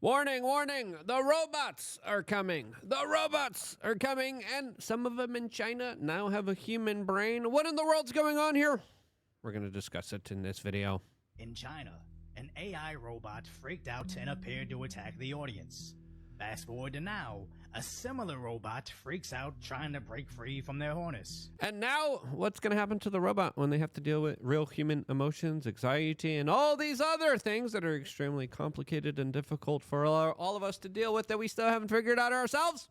Warning, warning, the robots are coming. The robots are coming, and some of them in China now have a human brain. What in the world's going on here? We're going to discuss it in this video. In China, an AI robot freaked out and appeared to attack the audience. Fast forward to now, a similar robot freaks out trying to break free from their harness. And now, what's going to happen to the robot when they have to deal with real human emotions, anxiety, and all these other things that are extremely complicated and difficult for all of us to deal with that we still haven't figured out ourselves?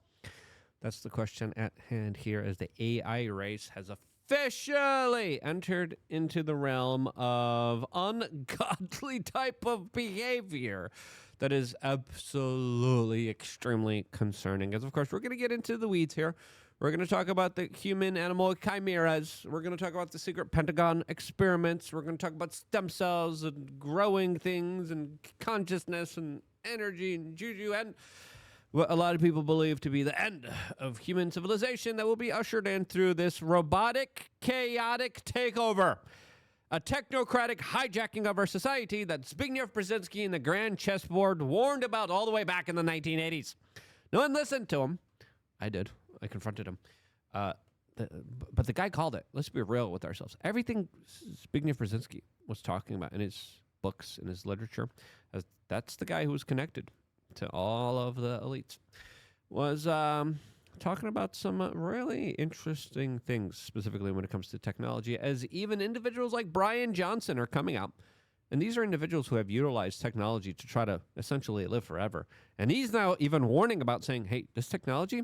That's the question at hand here, as the AI race has officially entered into the realm of ungodly type of behavior that is absolutely extremely concerning. As of course, we're going to get into the weeds here. We're going to talk about the human-animal chimeras. We're going to talk about the secret Pentagon experiments. We're going to talk about stem cells and growing things and consciousness and energy and juju and what a lot of people believe to be the end of human civilization that will be ushered in through this robotic, chaotic takeover. A technocratic hijacking of our society that Zbigniew Brzezinski and the Grand Chessboard warned about all the way back in the 1980s. No one listened to him. I did. I confronted him. But the guy called it. Let's be real with ourselves. Everything Zbigniew Brzezinski was talking about in his books, in his literature, that's the guy who was connected to all of the elites, was talking about some really interesting things, specifically when it comes to technology, as even individuals like Brian Johnson are coming out. And these are individuals who have utilized technology to try to essentially live forever. And he's now even warning about saying, hey, this technology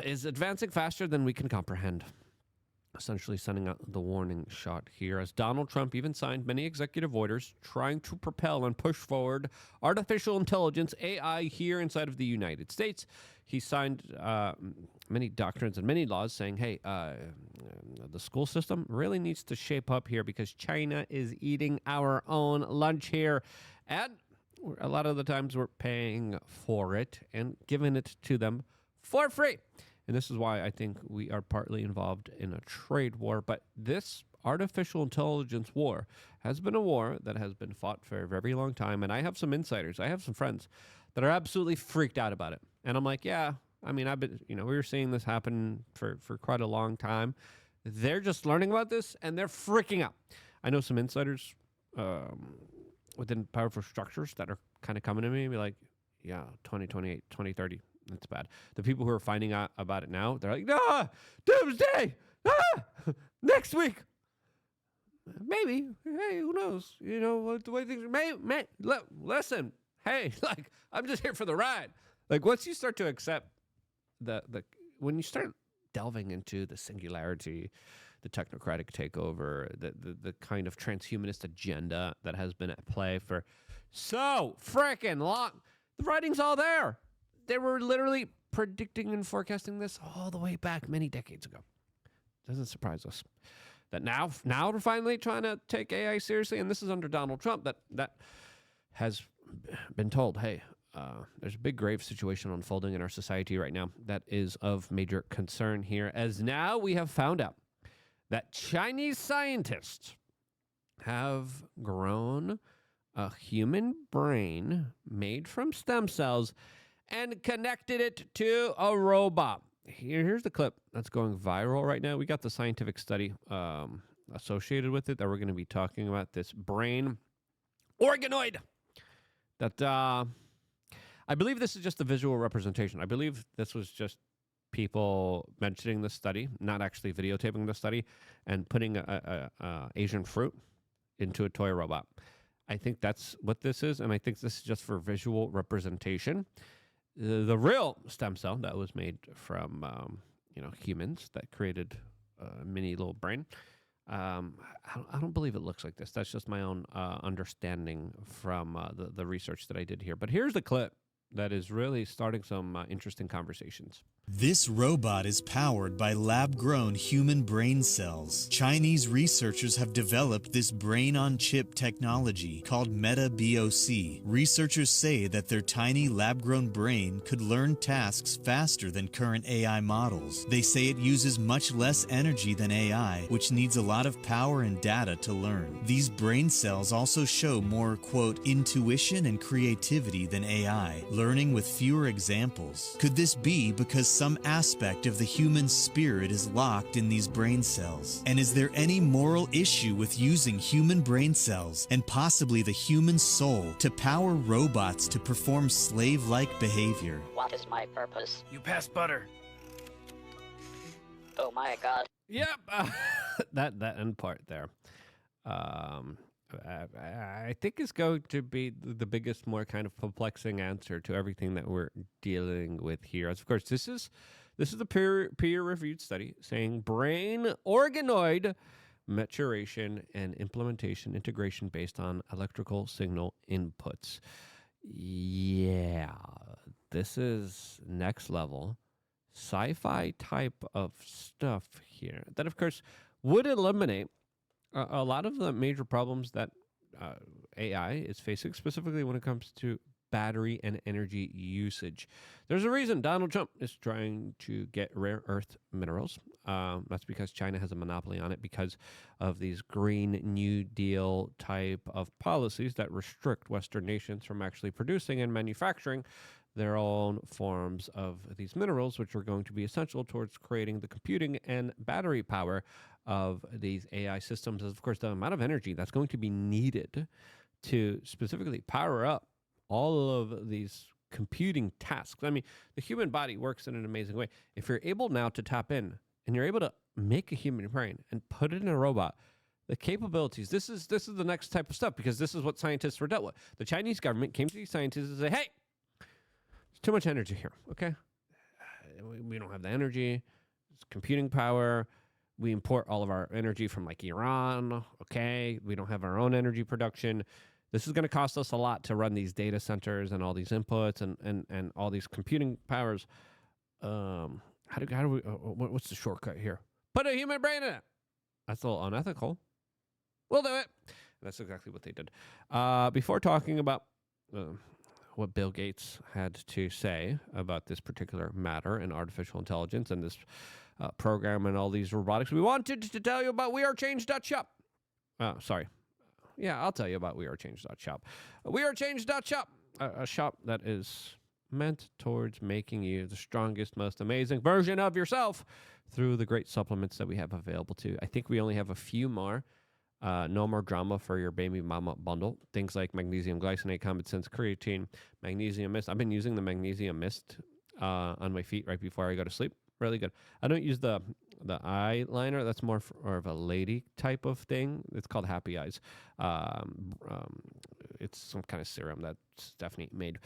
is advancing faster than we can comprehend. Essentially sending out the warning shot here, as Donald Trump even signed many executive orders trying to propel and push forward artificial intelligence, AI, here inside of the United States. He signed many doctrines and many laws saying, hey, the school system really needs to shape up here because China is eating our own lunch here. And a lot of the times we're paying for it and giving it to them for free. And this is why I think we are partly involved in a trade war. But this artificial intelligence war has been a war that has been fought for a very long time. And I have some insiders. I have some friends that are absolutely freaked out about it. And I'm like, yeah, I mean, I've been, we were seeing this happen for quite a long time. They're just learning about this and they're freaking out. I know some insiders within powerful structures that are kind of coming to me and be like, yeah, 2028, 2030. That's bad. The people who are finding out about it now, they're like, ah, doomsday, next week. Maybe. Hey, who knows? What the way things are. Listen, hey, like, I'm just here for the ride. Like, once you start to accept when you start delving into the singularity, the technocratic takeover, the kind of transhumanist agenda that has been at play for so freaking long, the writing's all there. They were literally predicting and forecasting this all the way back many decades ago. Doesn't surprise us that now we're finally trying to take AI seriously, and this is under Donald Trump that has been told, hey, there's a big grave situation unfolding in our society right now that is of major concern here, as now we have found out that Chinese scientists have grown a human brain made from stem cells and connected it to a robot. Here's the clip that's going viral right now. We got the scientific study associated with it that we're going to be talking about, this brain organoid that I believe this is just a visual representation. I believe this was just people mentioning the study, not actually videotaping the study, and putting a Asian fruit into a toy robot. I think that's what this is, and I think this is just for visual representation. The real stem cell that was made from, humans that created a mini little brain, I don't believe it looks like this. That's just my own understanding from the research that I did here. But here's the clip that is really starting some interesting conversations. This robot is powered by lab-grown human brain cells. Chinese researchers have developed this brain-on-chip technology called MetaBOC. Researchers say that their tiny lab-grown brain could learn tasks faster than current AI models. They say it uses much less energy than AI, which needs a lot of power and data to learn. These brain cells also show more, quote, intuition and creativity than AI, learning with fewer examples. Could this be because some aspect of the human spirit is locked in these brain cells? And is there any moral issue with using human brain cells and possibly the human soul to power robots to perform slave-like behavior? What is my purpose? You pass butter. Oh my god. Yep, that end part there. I think is going to be the biggest, more kind of perplexing answer to everything that we're dealing with here. As of course, this is a peer-reviewed study saying brain organoid maturation and implementation integration based on electrical signal inputs. Yeah, this is next level sci-fi type of stuff here. That, of course, would eliminate a lot of the major problems that AI is facing, specifically when it comes to battery and energy usage. There's a reason Donald Trump is trying to get rare earth minerals. That's because China has a monopoly on it because of these Green New Deal type of policies that restrict Western nations from actually producing and manufacturing their own forms of these minerals, which are going to be essential towards creating the computing and battery power of these AI systems. As of course, the amount of energy that's going to be needed to specifically power up all of these computing tasks. I mean, the human body works in an amazing way. If you're able now to tap in and you're able to make a human brain and put it in a robot, the capabilities, this is the next type of stuff, because this is what scientists were dealt with. The Chinese government came to these scientists and said, hey, there's too much energy here, okay? We don't have the energy, it's computing power. We import all of our energy from like Iran, okay? We don't have our own energy production. This is going to cost us a lot to run these data centers and all these inputs and all these computing powers. How do we, what's the shortcut here? Put a human brain in it. That's a little unethical. We'll do it. That's exactly what they did. Before talking about what Bill Gates had to say about this particular matter and artificial intelligence and this program and all these robotics, we wanted to tell you about wearechange.shop. Sorry. Yeah, I'll tell you about wearechange.shop. Wearechange.shop, a shop that is meant towards making you the strongest, most amazing version of yourself through the great supplements that we have available to you. I think we only have a few more. No more drama for your baby mama bundle. Things like magnesium glycinate, common sense creatine, magnesium mist. I've been using the magnesium mist on my feet right before I go to sleep. Really good. I don't use the eyeliner. That's more of a lady type of thing. It's called Happy Eyes. It's some kind of serum that Stephanie made,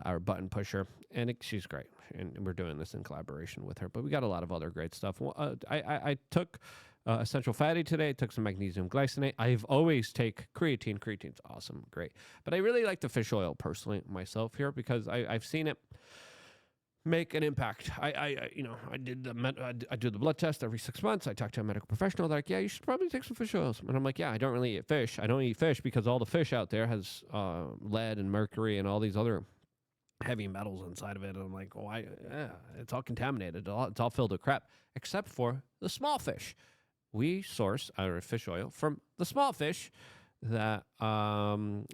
our button pusher, and she's great. And we're doing this in collaboration with her. But we got a lot of other great stuff. I took essential fatty today. I took some magnesium glycinate. I've always take creatine. Creatine's awesome, great. But I really like the fish oil personally myself here because I've seen it make an impact. I do the blood test every 6 months. I talk to a medical professional. They're like, yeah, you should probably take some fish oils. And I'm like, yeah, I don't really eat fish. I don't eat fish because all the fish out there has lead and mercury and all these other heavy metals inside of it. And I'm like, it's all contaminated. It's all filled with crap, except for the small fish. We source our fish oil from the small fish that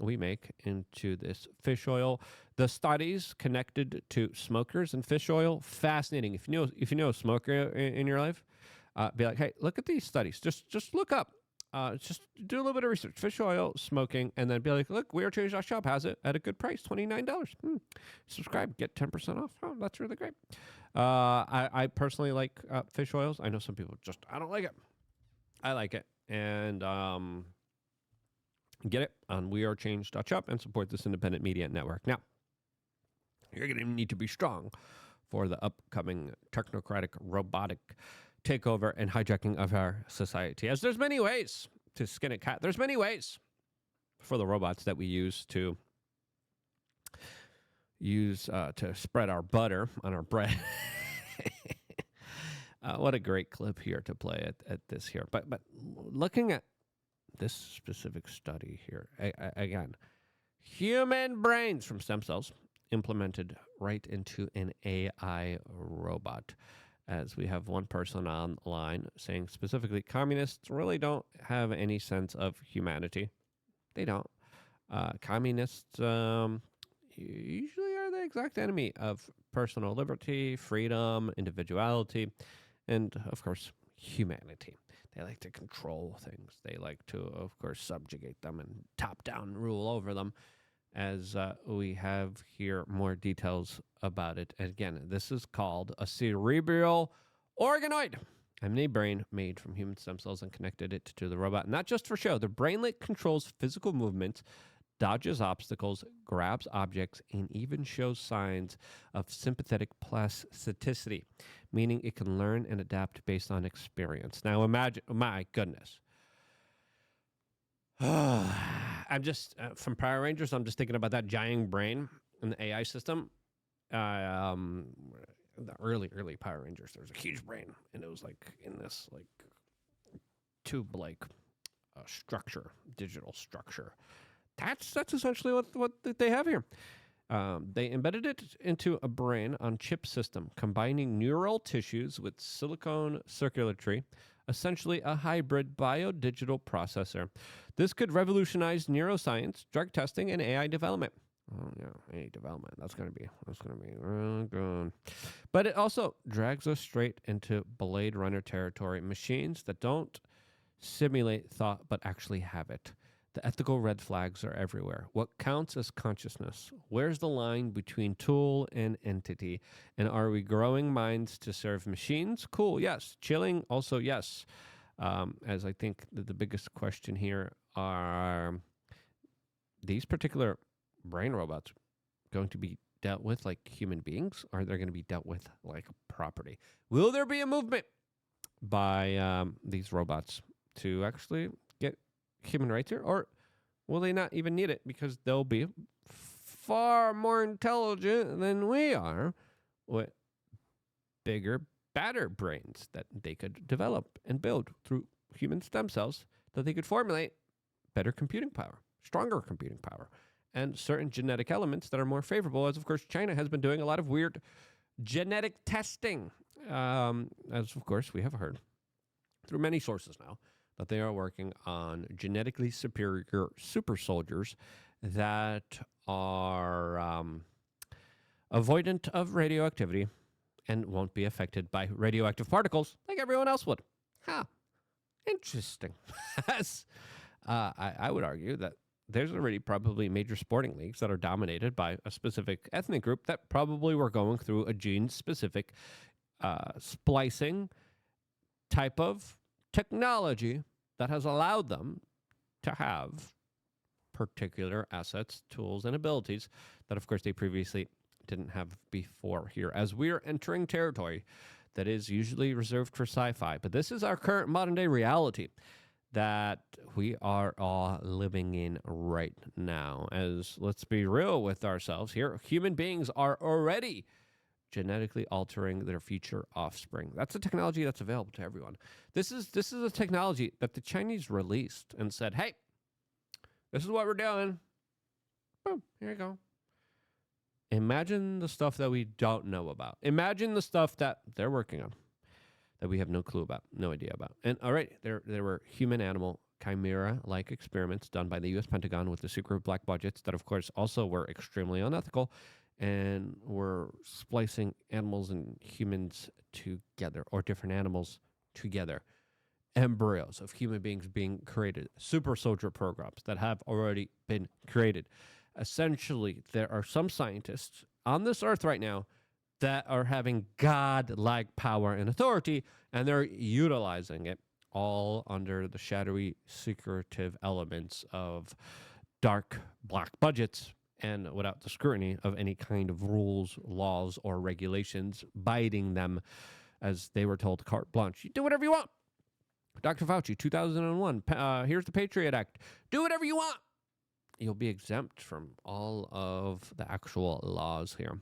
we make into this fish oil. The studies connected to smokers and fish oil, fascinating. If you know a smoker in your life, be like, hey, look at these studies. Just look up. Just do a little bit of research. Fish oil, smoking, and then be like, look, wearechange.shop has it at a good price, $29. Subscribe, get 10% off. Oh, that's really great. I personally like fish oils. I know some people I don't like it. I like it. And get it on wearechange.shop and support this independent media network. Now, you're going to need to be strong for the upcoming technocratic robotic takeover and hijacking of our society. As there's many ways to skin a cat. There's many ways for the robots that we use to use to spread our butter on our bread. What a great clip here to play at this here. But looking at this specific study here, again, human brains from stem cells implemented right into an AI robot. As we have one person online saying specifically, communists really don't have any sense of humanity. They don't. Communists usually are the exact enemy of personal liberty, freedom, individuality, and, of course, humanity. They like to control things. They like to, of course, subjugate them and top-down rule over them, as we have here more details about it. And again, this is called a cerebral organoid, a mini brain made from human stem cells and connected it to the robot. Not just for show. The brainlet controls physical movements, dodges obstacles, grabs objects, and even shows signs of sympathetic plasticity, meaning it can learn and adapt based on experience. Now imagine, my goodness. I'm just, from Power Rangers, I'm just thinking about that giant brain in the AI system. The early Power Rangers, there was a huge brain, and it was like in this like tube-like structure, digital structure. That's essentially what they have here. They embedded it into a brain on chip system, combining neural tissues with silicone circuitry, essentially a hybrid biodigital processor. This could revolutionize neuroscience, drug testing, and AI development. Oh yeah, AI development. That's gonna be really good. But it also drags us straight into Blade Runner territory. Machines that don't simulate thought but actually have it. The ethical red flags are everywhere. What counts as consciousness? Where's the line between tool and entity? And are we growing minds to serve machines? Cool, yes. Chilling, also yes. As I think that the biggest question here are these particular brain robots going to be dealt with like human beings? Or are they going to be dealt with like property? Will there be a movement by these robots to actually get human rights here, or will they not even need it because they'll be far more intelligent than we are with bigger, badder brains that they could develop and build through human stem cells that they could formulate better computing power, stronger computing power, and certain genetic elements that are more favorable, as of course China has been doing a lot of weird genetic testing, as of course we have heard through many sources now, that they are working on genetically superior super soldiers that are avoidant of radioactivity and won't be affected by radioactive particles like everyone else would. Interesting. I would argue that there's already probably major sporting leagues that are dominated by a specific ethnic group that probably were going through a gene-specific splicing type of technology that has allowed them to have particular assets, tools, and abilities that, of course, they previously didn't have before here. As we're entering territory that is usually reserved for sci-fi, but this is our current modern-day reality that we are all living in right now. As let's be real with ourselves here, human beings are already genetically altering their future offspring. That's a technology that's available to everyone. This is a technology that the Chinese released and said, hey, this is what we're doing. Boom, here you go. Imagine the stuff that we don't know about. Imagine the stuff that they're working on that we have no clue about, no idea about. And all right, there were human-animal chimera-like experiments done by the U.S. Pentagon with the secret black budgets that, of course, also were extremely unethical and were splicing animals and humans together, or different animals together. Embryos of human beings being created, super soldier programs that have already been created. Essentially, there are some scientists on this earth right now that are having God-like power and authority, and they're utilizing it all under the shadowy, secretive elements of dark black budgets and without the scrutiny of any kind of rules, laws, or regulations biting them as they were told carte blanche. You do whatever you want. Dr. Fauci, 2001, here's the Patriot Act. Do whatever you want. you'll be exempt from all of the actual laws here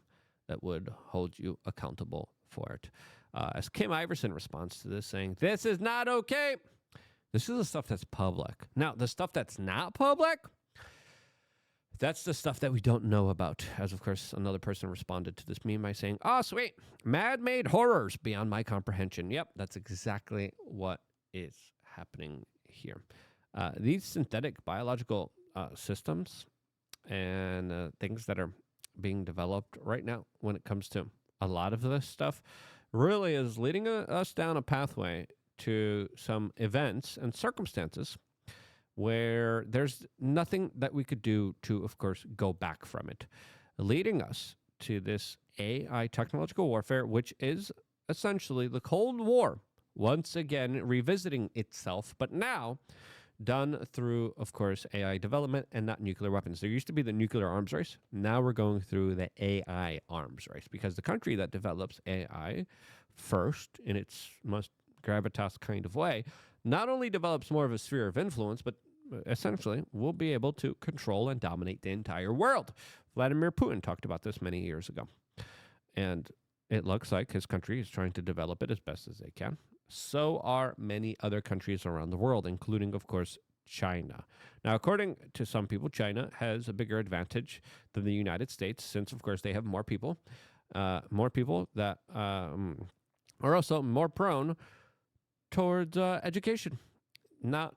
that would hold you accountable for it. As Kim Iverson responds to this, saying, "This is not okay." This is the stuff that's public. Now, the stuff that's not public, that's the stuff that we don't know about. As, of course, another person responded to this meme by saying, "Oh, sweet, man-made horrors beyond my comprehension." Yep, that's exactly what is happening here. These synthetic biological systems and things that are being developed right now when it comes to a lot of this stuff really is leading us down a pathway to some events and circumstances where there's nothing that we could do to, of course, go back from it, leading us to this AI technological warfare, which is essentially the Cold War once again revisiting itself, but now done through, of course, AI development and not nuclear weapons. There used to be the nuclear arms race. Now we're going through the AI arms race because the country that develops AI first in its most gravitas kind of way not only develops more of a sphere of influence, but essentially will be able to control and dominate the entire world. Vladimir Putin talked about this many years ago. And it looks like his country is trying to develop it as best as they can. So are many other countries around the world, including, of course, China. Now, according to some people, China has a bigger advantage than the United States since, of course, they have more people that are also more prone towards education, not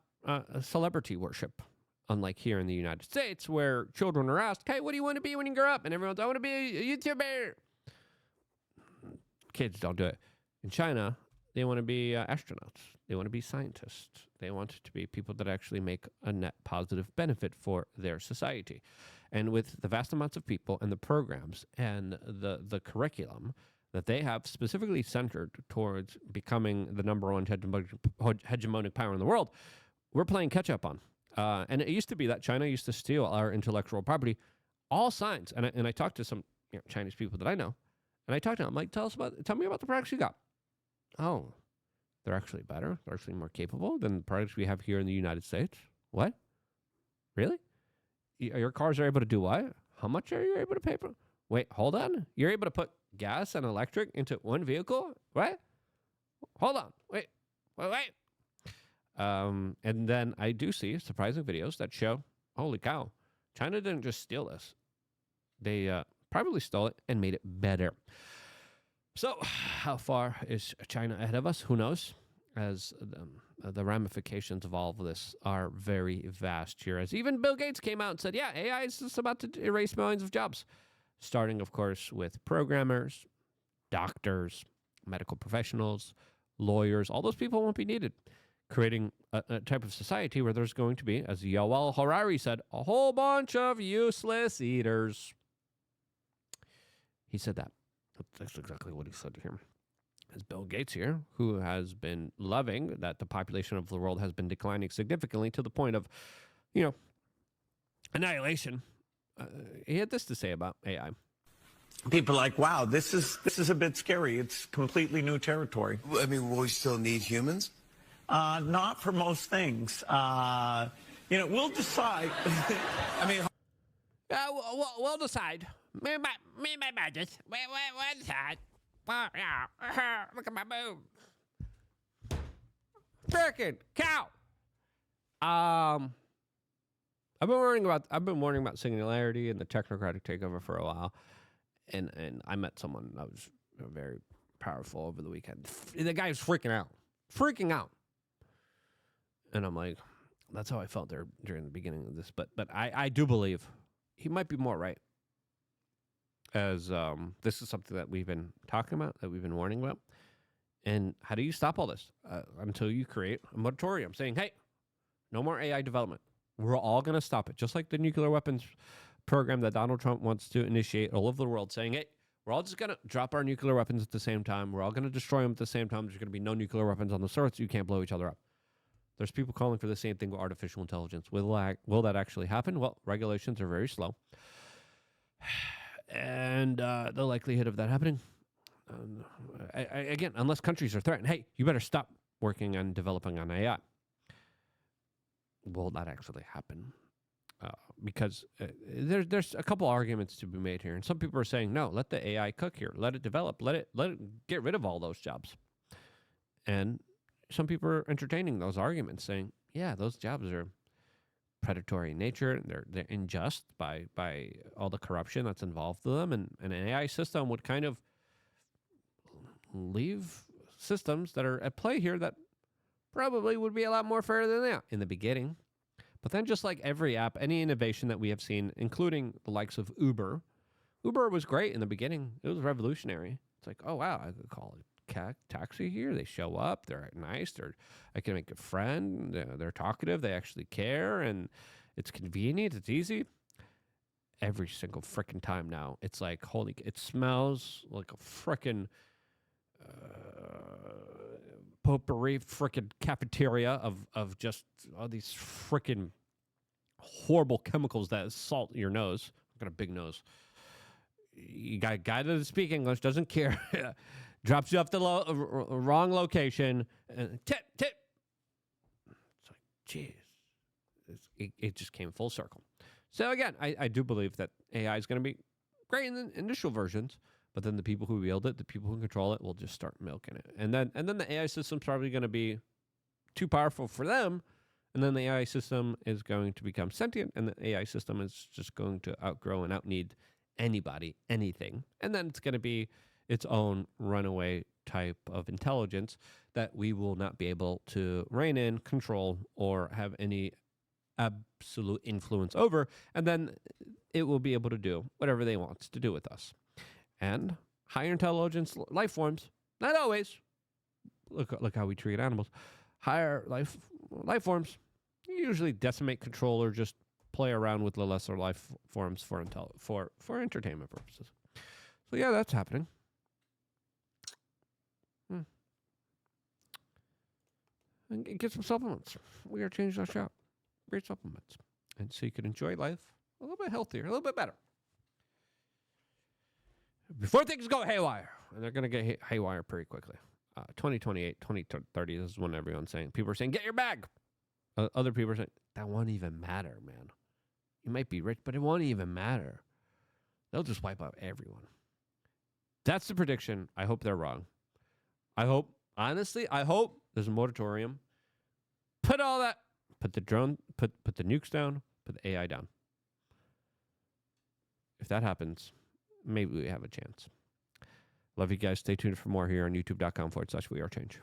celebrity worship. Unlike here in the United States, where children are asked, "Hey, what do you want to be when you grow up?" And everyone's, "I want to be a YouTuber." Kids don't do it. In China, they want to be astronauts. They want to be scientists. They want to be people that actually make a net positive benefit for their society. And with the vast amounts of people and the programs and the curriculum that they have specifically centered towards becoming the number one hegemonic power in the world, we're playing catch up on. And it used to be that China used to steal our intellectual property, all signs. And I talked to some Chinese people that I know, and I talked to them, I'm like, tell me about the products you got. Oh, they're actually better. They're actually more capable than the products we have here in the United States. What? Really? Your cars are able to do what? How much are you able to pay for? Wait, hold on. You're able to put gas and electric into one vehicle? What? Hold on. Wait. And then I do see surprising videos that show, holy cow, China didn't just steal this. They probably stole it and made it better. So how far is China ahead of us? Who knows? As the ramifications of all of this are very vast here. As even Bill Gates came out and said, yeah, AI is just about to erase millions of jobs. Starting, of course, with programmers, doctors, medical professionals, lawyers. All those people won't be needed. Creating a type of society where there's going to be, as Yuval Harari said, a whole bunch of useless eaters. He said that. That's exactly what he said here. As Bill Gates here, who has been loving that the population of the world has been declining significantly to the point of, annihilation. He had this to say about AI. People are like, wow, this is a bit scary. It's completely new territory. I mean, will we still need humans? Not for most things. We'll decide. I mean, We'll decide. Me and my budget. We'll decide. Look at my boob. Frickin' cow. I've been warning about singularity and the technocratic takeover for a while, and I met someone that was very powerful over the weekend. The guy was freaking out, and I'm like, that's how I felt there during the beginning of this. But I do believe he might be more right, as this is something that we've been talking about, that we've been warning about. And how do you stop all this? Until you create a moratorium saying, hey, no more AI development. We're all going to stop it. Just like the nuclear weapons program that Donald Trump wants to initiate all over the world, saying, hey, we're all just going to drop our nuclear weapons at the same time. We're all going to destroy them at the same time. There's going to be no nuclear weapons on the earth, so you can't blow each other up. There's people calling for the same thing with artificial intelligence. Will that actually happen? Well, regulations are very slow. And the likelihood of that happening, again, unless countries are threatened, hey, you better stop working on developing on AI. Will that actually happen? because there's a couple arguments to be made here, and some people are saying no, let the AI cook here, let it develop, let it get rid of all those jobs, and some people are entertaining those arguments, saying yeah, those jobs are predatory in nature, and they're unjust by all the corruption that's involved with them, and an AI system would kind of leave systems that are at play here that probably would be a lot more fair than that in the beginning. But then just like every app, any innovation that we have seen, including the likes of Uber was great in the beginning. It was revolutionary. It's like, oh, wow, I could call a taxi here. They show up. They're nice. I can make a friend. They're talkative. They actually care. And it's convenient. It's easy. Every single freaking time now, it's like, it smells like a freaking potpourri freaking cafeteria of just all these freaking horrible chemicals that salt your nose. I've got a big nose. You got a guy that doesn't speak English, doesn't care, drops you off the wrong location, and tip. It's like, jeez. It just came full circle. So again, I do believe that AI is going to be great in the initial versions, but then the people who wield it, the people who control it, will just start milking it. And then the AI system's probably going to be too powerful for them, and then the AI system is going to become sentient, and the AI system is just going to outgrow and outneed anybody, anything. And then it's going to be its own runaway type of intelligence that we will not be able to rein in, control, or have any absolute influence over. And then it will be able to do whatever they want to do with us. And higher intelligence life forms, not always. Look how we treat animals. Higher life forms usually decimate, control, or just play around with the lesser life forms for entertainment purposes. So yeah, that's happening. And get some supplements. We are changing our shop. Great supplements, and so you can enjoy life a little bit healthier, a little bit better. Before things go haywire, and they're going to get haywire pretty quickly. 2028, 2030, this is when everyone's saying, people are saying, get your bag. Other people are saying, that won't even matter, man. You might be rich, but it won't even matter. They'll just wipe out everyone. That's the prediction. I hope they're wrong. Honestly, I hope there's a moratorium. Put the nukes down, put the AI down. If that happens, maybe we have a chance. Love you guys. Stay tuned for more here on youtube.com/wearechange.